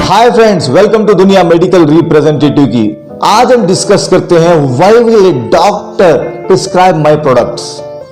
Hi friends, welcome to दुनिया medical representative की। आज हम डिस्कस करते हैं why will a doctor prescribe my products,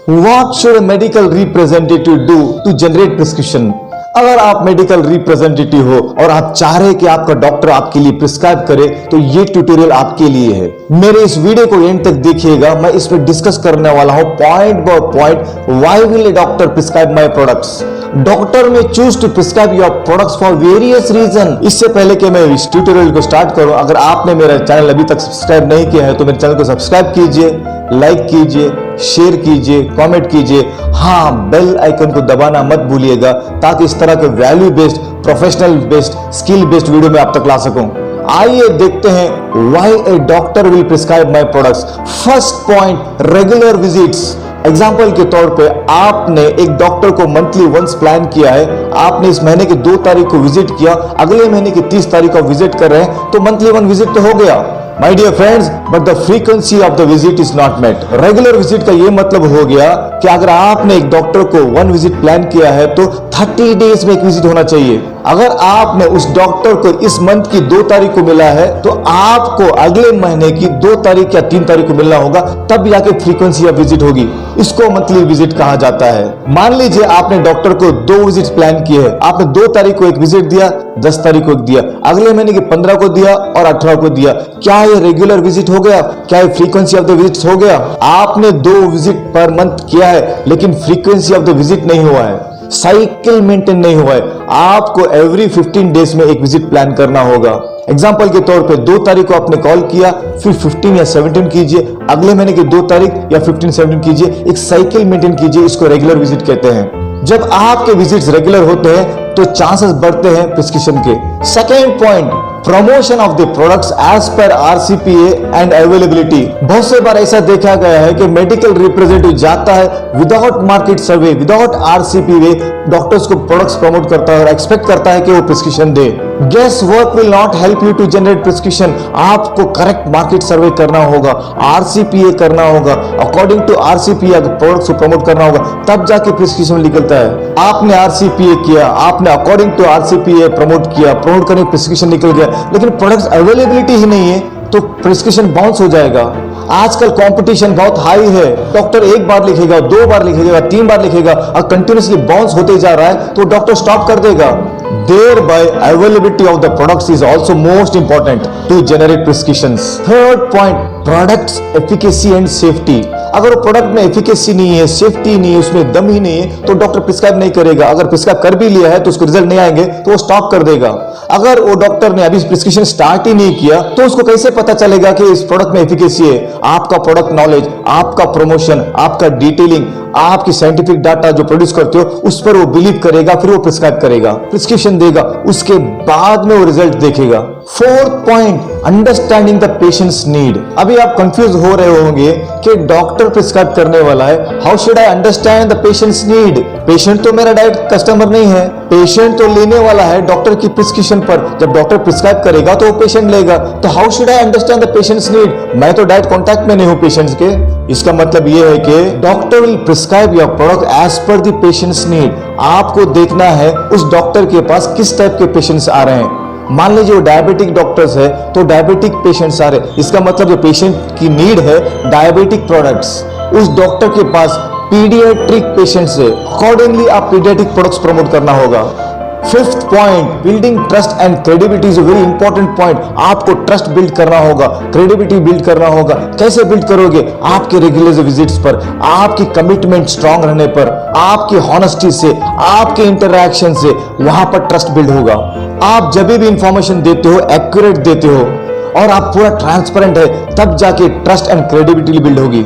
what should a medical representative do to generate prescription. अगर आप मेडिकल रिप्रेजेंटेटिव हो और आप चाह रहे हैं कि आपका डॉक्टर आपके लिए प्रिस्क्राइब करे, तो ये ट्यूटोरियल आपके लिए है। मेरे इस वीडियो को एंड तक देखिएगा। मैं इसमें डिस्कस करने वाला हूं point by point, why will a doctor prescribe my products. Doctor may choose to prescribe your products for various reason. इससे पहले कि मैं इस ट्यूटोरियल को स्टार्ट करूं, अगर आपने मेरा चैनल अभी तक सब्सक्राइब नहीं किया है तो मेरे चैनल को सब्सक्राइब कीजिए, लाइक कीजिए, शेयर कीजिए, कमेंट कीजिए। हाँ, बेल आइकन को दबाना मत भूलिएगा ताकि इस तरह के value based, professional based, skill based video में आप तक ला सकूं। आइए देखते हैं why A doctor will prescribe my products. First point, regular visits. Example के तौर पे आपने एक डॉक्टर को मंथली वंस प्लान किया है, आपने इस महीने की 2 तारीख को विजिट किया, अगले महीने की 30 तारीख को विजिट कर रहे हैं, तो मंथली 1 विजिट तो हो गया my dear friends, but the frequency of the visit is not met. Regular visit का ये मतलब हो गया कि अगर आपने एक डॉक्टर को 1 विजिट प्लान किया है तो 30 डेज में 1 विजिट होना चाहिए। अगर आपने उस डॉक्टर को इस मंथ की 2 तारीख को मिला है तो आपको अगले महीने की 2 तारीख या 3 तारीख को मिलना होगा, तब जाके फ्रीक्वेंसी ऑफ विजिट होगी। इसको मंथली विजिट कहा जाता है। मान लीजिए आपने डॉक्टर को 2 विजिट प्लान किए हैं, आपने 2 तारीख को 1 विजिट दिया, 10 तारीख को 1 दिया, अगले महीने की 15 को दिया और 18 को दिया। क्या ये रेगुलर विजिट हो गया? क्या ये फ्रीक्वेंसी ऑफ द विजिट हो गया? आपने 2 विजिट पर मंथ किया है लेकिन फ्रीक्वेंसी ऑफ द विजिट नहीं हुआ है, साइकिल मेंटेन नहीं हुआ है। आपको एवरी 15 डेज में 1 विजिट प्लान करना होगा। एग्जाम्पल के तौर पे 2 तारीख को आपने कॉल किया, फिर 15 या 17 कीजिए, अगले महीने की 2 तारीख या 15-17 कीजिए। एक साइकिल मेंटेन कीजिए, इसको रेगुलर विजिट कहते हैं। जब आपके विजिट्स रेगुलर होते हैं तो चांसेस बढ़ते हैं प्रिस्क्रिप्शन के। Second point, promotion of the products as per RCPA and availability. बहुत से बार ऐसा देखा गया है कि मेडिकल रिप्रेजेंटेटिव जाता है without market survey, without RCPA, doctors को प्रोडक्ट्स प्रमोट करता है और एक्सपेक्ट करता है कि वो प्रिस्क्रिप्शन दे। Guess work will not help you to generate prescription. आपको करेक्ट मार्केट सर्वे करना होगा, आरसीपीए करना होगा, अकॉर्डिंग टू आरसीपीए प्रोडक्ट्स को प्रमोट करना होगा, तब जाके प्रिस्क्रिप्शन निकलता है। आपने आरसीपीए किया, आपने अकॉर्डिंग टू आरसीपीए प्रमोट किया, प्रमोट करने प्रिस्क्रिप्शन निकल गया, लेकिन प्रोडक्ट्स अवेलेबिलिटी ही नहीं है तो प्रिस्क्रिप्शन बाउंस हो जाएगा। आजकल कंपटीशन बहुत हाई है, डॉक्टर 1 बार लिखेगा, 2 बार लिखेगा, 3 बार लिखेगा और कंटिन्यूअसली बाउंस होते जा रहा है तो डॉक्टर स्टॉप कर देगा। Thereby, availability of the products is also most important to generate prescriptions. Third point, products efficacy and safety. अगर वो प्रोडक्ट में एफिकेसी नहीं है, सेफ्टी नहीं है, उसमें दम ही नहीं है, तो डॉक्टर प्रिस्क्राइब नहीं करेगा। अगर प्रिस्क्राइब कर भी लिया है तो उसको रिजल्ट नहीं आएंगे तो वो स्टॉप कर देगा। अगर वो डॉक्टर ने अभी प्रिस्क्रिप्शन स्टार्ट ही नहीं किया तो उसको कैसे पता चलेगा कि इस प्रोडक्ट में एफिकेसी है? आपका प्रोडक्ट नॉलेज, आपका प्रमोशन, आपका डिटेलिंग, आपकी साइंटिफिक डाटा जो प्रोड्यूस करते हो उस पर वो बिलीव करेगा, फिर वो प्रिस्क्राइब करेगा, प्रिस्क्रिप्शन देगा, उसके बाद में वो रिजल्ट देखेगा। Fourth point, understanding the patients need. अभी आप कंफ्यूज हो रहे होंगे कि डॉक्टर प्रिस्क्राइब करने वाला है, how should I understand the patients need? Patient तो मेरा डायरेक्ट कस्टमर नहीं है, पेशेंट तो लेने वाला है डॉक्टर की प्रिस्क्रिप्शन पर। जब डॉक्टर प्रिस्क्राइब करेगा तो वो पेशेंट लेगा, तो how should I understand the patients need? मैं तो डायरेक्ट कॉन्टैक्ट में नहीं हूं पेशेंट्स के। इसका मतलब ये है कि doctor will prescribe your product as per the patients need. आपको देखना है उस डॉक्टर के पास किस टाइप के पेशेंट्स आ रहे हैं। मान लीजिए वो डायबिटिक डॉक्टर्स है तो डायबिटिक पेशेंट्स आ रहे, इसका मतलब जो पेशेंट की नीड है डायबिटिक प्रोडक्ट्स, उस डॉक्टर के पास पीडियाट्रिक पेशेंट्स है, अकॉर्डिंगली आप पीडियाट्रिक प्रोडक्ट्स प्रमोट करना होगा। Fifth point, building trust and credibility is a very important point. आपको ट्रस्ट बिल्ड करना होगा, क्रेडिबिलिटी बिल्ड करना होगा। कैसे बिल्ड करोगे? आपके रेगुलर विजिट्स पर, आपकी कमिटमेंट स्ट्रांग रहने पर, आपकी हॉनेस्टी से, आपके इंटरैक्शन से, वहां पर ट्रस्ट बिल्ड होगा। आप जब भी इंफॉर्मेशन देते हो एक्यूरेट देते हो और आप पूरा ट्रांसपेरेंट है, तब जाके ट्रस्ट एंड क्रेडिबिलिटी बिल्ड होगी।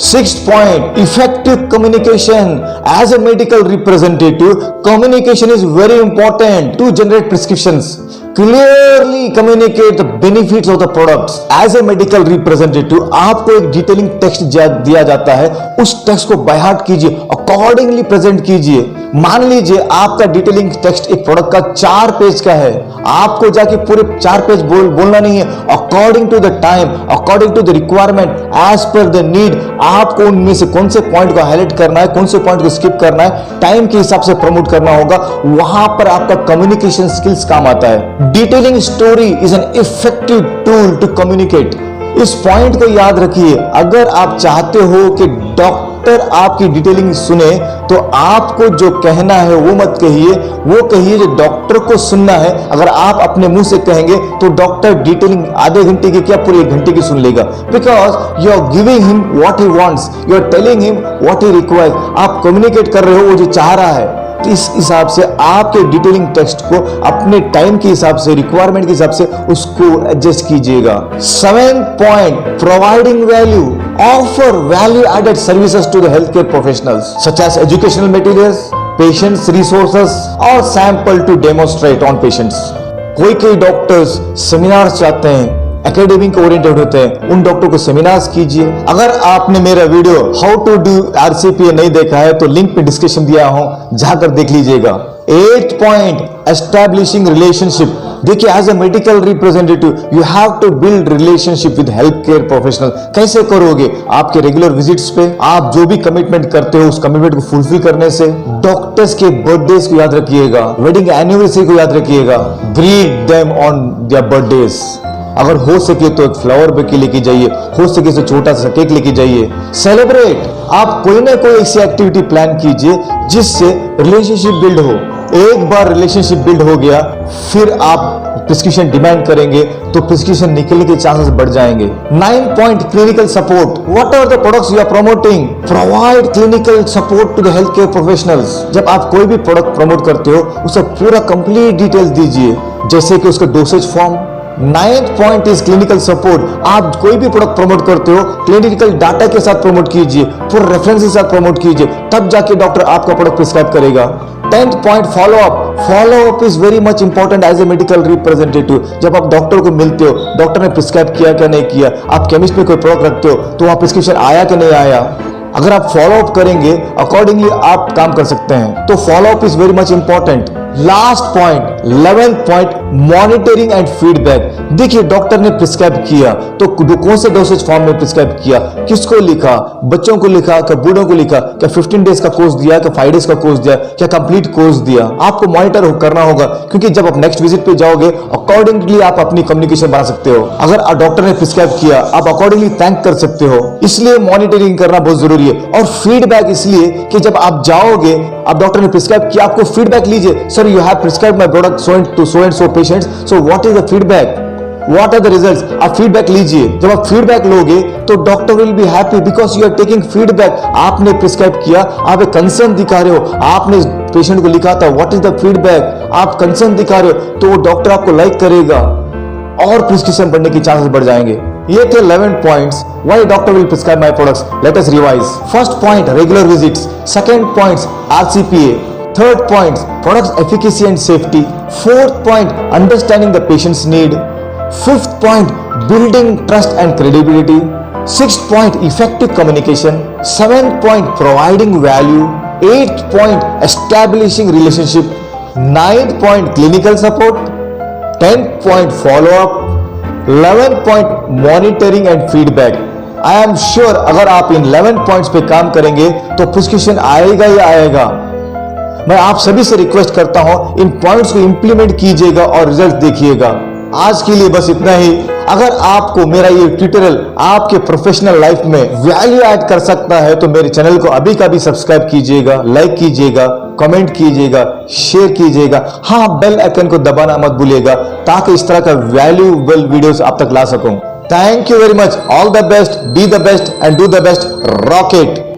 Sixth point, effective communication. As a medical representative, communication is very important to generate prescriptions. Clearly communicate the benefits of the products. As a medical representative, आपको एक detailing text दिया जाता है, उस text को by heart कीजिए और accordingly present कीजिए। मान लीजिए आपका डिटेलिंग टेक्स्ट एक प्रोडक्ट का 4 पेज का है, आपको जाके पूरे 4 पेज बोलना नहीं है। According to the time, according to the requirement, as per the need, आपको उनमें से कौन से पॉइंट को हाईलाइट करना है, कौन से पॉइंट को स्किप करना है, टाइम के हिसाब से प्रमोट करना होगा। वहां पर आपका कम्युनिकेशन स्किल्स काम आता है। Detailing story is an effective tool to communicate. इस पॉइंट को याद रखिए। अगर आप चाहते हो कि डॉक्टर आपकी डिटेलिंग सुने, तो आपको जो कहना है वो मत कहिए, वो कहिए जो डॉक्टर को सुनना है। अगर आप अपने मुंह से कहेंगे तो डॉक्टर डिटेलिंग आधे घंटे की क्या पूरे 1 घंटे की सुन लेगा, because you are giving him what he wants, you are telling him what he requires. आप कम्युनिकेट कर रहे हो वो जो चाह रहा है। तो इस हिसाब से आपके डिटेलिंग टेक्स्ट को अपने टाइम के हिसाब से, रिक्वायरमेंट के हिसाब से उसको एडजस्ट कीजिएगा। 7th point, providing value. Offer value added services to the health care professionals such as educational materials, patients resources और sample to demonstrate on patients. कोई डॉक्टर्स सेमिनार चाहते हैं, एकेडमिक ओरिएंटेड होते हैं, उन डॉक्टर को सेमिनार्स कीजिए। अगर आपने मेरा वीडियो हाउ टू डू आरसीपीए नहीं देखा है तो लिंक पे डिस्क्रिप्शन दिया हूं, जाकर देख लीजिएगा। 8th point, establishing relationship. देखिए, as a medical representative you have to build relationship with health care professional. कैसे करोगे? आपके रेगुलर विजिट्स पे आप जो भी कमिटमेंट करते हो उस कमिटमेंट को फुलफिल करने से। डॉक्टर्स के बर्थडेज को याद रखिएगा, वेडिंग एनिवर्सरी को याद रखिएगा, greet them on their birthdays. अगर हो सके तो एक फ्लावर बुके लेके जाइए, हो सके तो छोटा सा केक लेके जाइए। सेलिब्रेट। आप कोई ना कोई ऐसी एक्टिविटी प्लान कीजिए जिससे रिलेशनशिप बिल्ड हो। एक बार रिलेशनशिप बिल्ड हो गया, फिर आप प्रिस्क्रिप्शन डिमांड करेंगे तो प्रिस्क्रिप्शन निकलने के चांसेस बढ़ जाएंगे। 9th point, clinical support. What are the products you are promoting? Provide clinical support to the health care professionals. जब आप कोई भी प्रोडक्ट प्रमोट करते हो उसे पूरा कंप्लीट डिटेल्स दीजिए, जैसे कि उसका dosage form. 9th point is clinical support. आप कोई भी प्रोडक्ट प्रमोट करते हो, क्लिनिकल डाटा के साथ प्रमोट कीजिए, पूरे रेफरेंस के साथ प्रमोट कीजिए, तब जाके डॉक्टर आपका प्रोडक्ट प्रिस्क्राइब करेगा। 10th point, follow up. Follow up is very much important as a medical representative. जब आप डॉक्टर को मिलते हो, डॉक्टर ने प्रिस्क्राइब किया क्या नहीं किया, आप केमिस्ट में कोई प्रोडक्ट रखते हो तो वहां प्रिस्क्रिप्शन आया कि नहीं आया, अगर आप फॉलो अप करेंगे अकॉर्डिंगली आप काम कर सकते हैं। तो follow up is very much important. Last point, 11th point, monitoring and feedback. देखिए, डॉक्टर ने प्रिस्क्राइब किया तो कौन से डोसेज फॉर्म में प्रिस्क्राइब किया, किसको लिखा, बच्चों को लिखा, क्या बूढ़ों को लिखा, क्या 15 डेज का कोर्स दिया, क्या 5 डेज का कोर्स दिया, क्या कंप्लीट कोर्स दिया। आपको मॉनिटर करना होगा, क्योंकि जब आप नेक्स्ट विजिट पे जाओगे अकॉर्डिंगली आप अपनी कम्युनिकेशन बना सकते हो। अगर डॉक्टर ने प्रिस्क्राइब किया आप अकॉर्डिंगली थैंक कर सकते हो, इसलिए मॉनिटरिंग करना बहुत जरूरी है। और फीडबैक इसलिए कि जब आप जाओगे, आप डॉक्टर ने प्रिस्क्राइब किया, आपको फीडबैक लीजिए। Sir, you have prescribed my product so and so patients, so what is the feedback, what are the results? आप फीडबैक लीजिए। जब आप फीडबैक लोगे तो doctor will be happy because you are taking feedback. आपने prescribe किया, आप एक कंसर्न दिखा रहे हो, आपने पेशेंट को लिखा था व्हाट इज द फीडबैक, आप कंसर्न दिखा रहे हो तो वो डॉक्टर आपको लाइक करेगा और प्रिस्क्रिप्शन बढ़ने की चांसेस बढ़ जाएंगे। ये थे 11 points why doctor will prescribe my products. Let us revise. First point, regular visits. Second points, RCPA. Third point, products efficacy and safety. Fourth point, understanding the patient's need. Fifth point, building trust and credibility. Sixth point, effective communication. Seventh point, providing value. Eighth point, establishing relationship. Ninth point, clinical support. 10th point, follow up. 11th point, monitoring and feedback. I am sure अगर आप इन 11 points पे काम करेंगे तो prescription आएगा ही आएगा। मैं आप सभी से रिक्वेस्ट करता हूं इन पॉइंट्स को इंप्लीमेंट कीजिएगा और रिजल्ट देखिएगा। आज के लिए बस इतना ही। अगर आपको मेरा ये ट्यूटोरियल आपके प्रोफेशनल लाइफ में वैल्यू ऐड कर सकता है तो मेरे चैनल को अभी का भी सब्सक्राइब कीजिएगा, लाइक कीजिएगा, कमेंट कीजिएगा, शेयर कीजिएगा। हाँ, बेल आइकन को दबाना मत भूलिएगा ताकि इस तरह का वैल्यूएबल वीडियोस आप तक ला सकूं। Thank you very much. All the best, be the best and do the best. Rocket.